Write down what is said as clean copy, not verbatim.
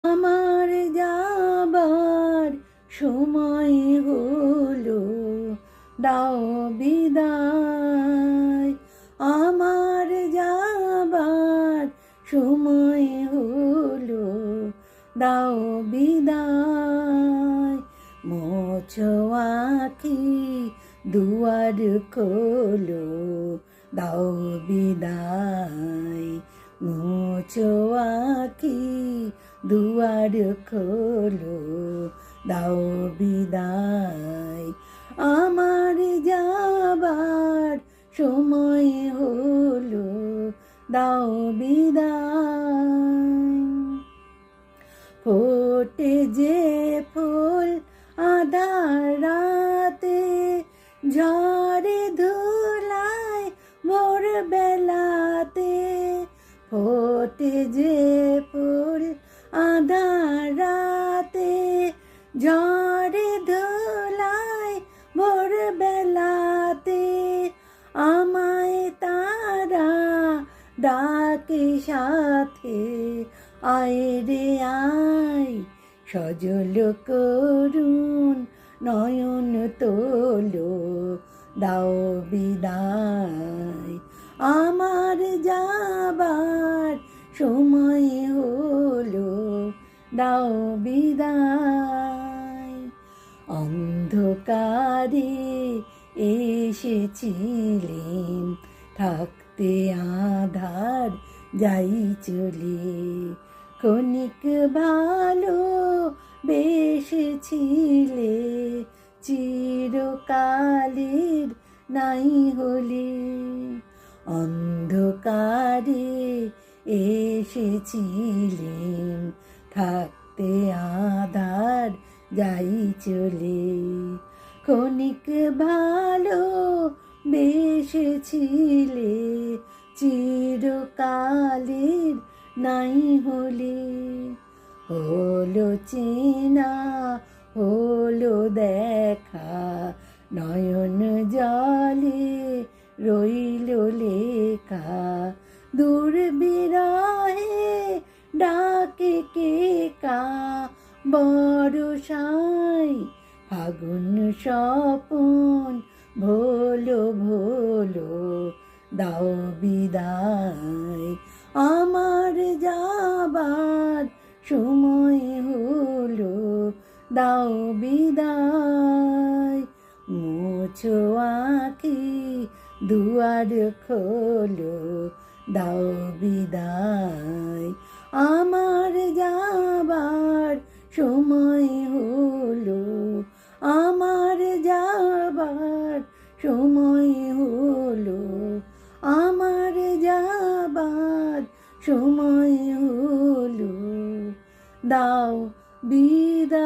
আমার যাবার সময় হলো, দাও বিদায়। আমার যাবার সময় হলো, দাও বিদায়। মোছো আঁখি দুয়ার খোলো, দাও বিদায়। মোছো আঁখি দুয়ার খোলো, দাও বিদায়। আমার যাবার সময় হলো, দাও বিদায়। ফোটে যে ফুল আধার রাতে, ঝড়ে ধুলায় ভোর বেলাতে। ফোটে যে ফুল আধার রাতে, ঝড়ে ধুলায় ভোর বেলাতে। আমায় তারা ডাকে সাথে, আয় রে আয় সজল করুণ নয়ন তোলো, দাও বিদায়। আমার যাবার সময় হলো, দাও বিদায়। অন্ধকারে এসেছিলেন, থাকতে আধার যাই চলে। ক্ষণিক ভালো বেসেছিলে, চিরকালের নাই হলে। অন্ধকারে এসেছিলেন, থাকতে আধার যাই চলে। ক্ষণিক ভালো বেসেছিলে, চিরকালের নাই হলে। হলো চেনা হলো দেখা, নয়ন জলে রইল লেখা। দূর বিরহে ডাকে কে কা, বরষায় ফাগুন স্বপন ভোলো ভোলো, দাও বিদায়। আমার যাবার সময় হলো, দাও বিদায়। মোছো আঁখি দুয়ার খোলো, দাও বিদায়। আমার যাবার সময় হলো, আমার যাবার সময় হলো, আমার যাবার সময় হলো, দাও বিদায়।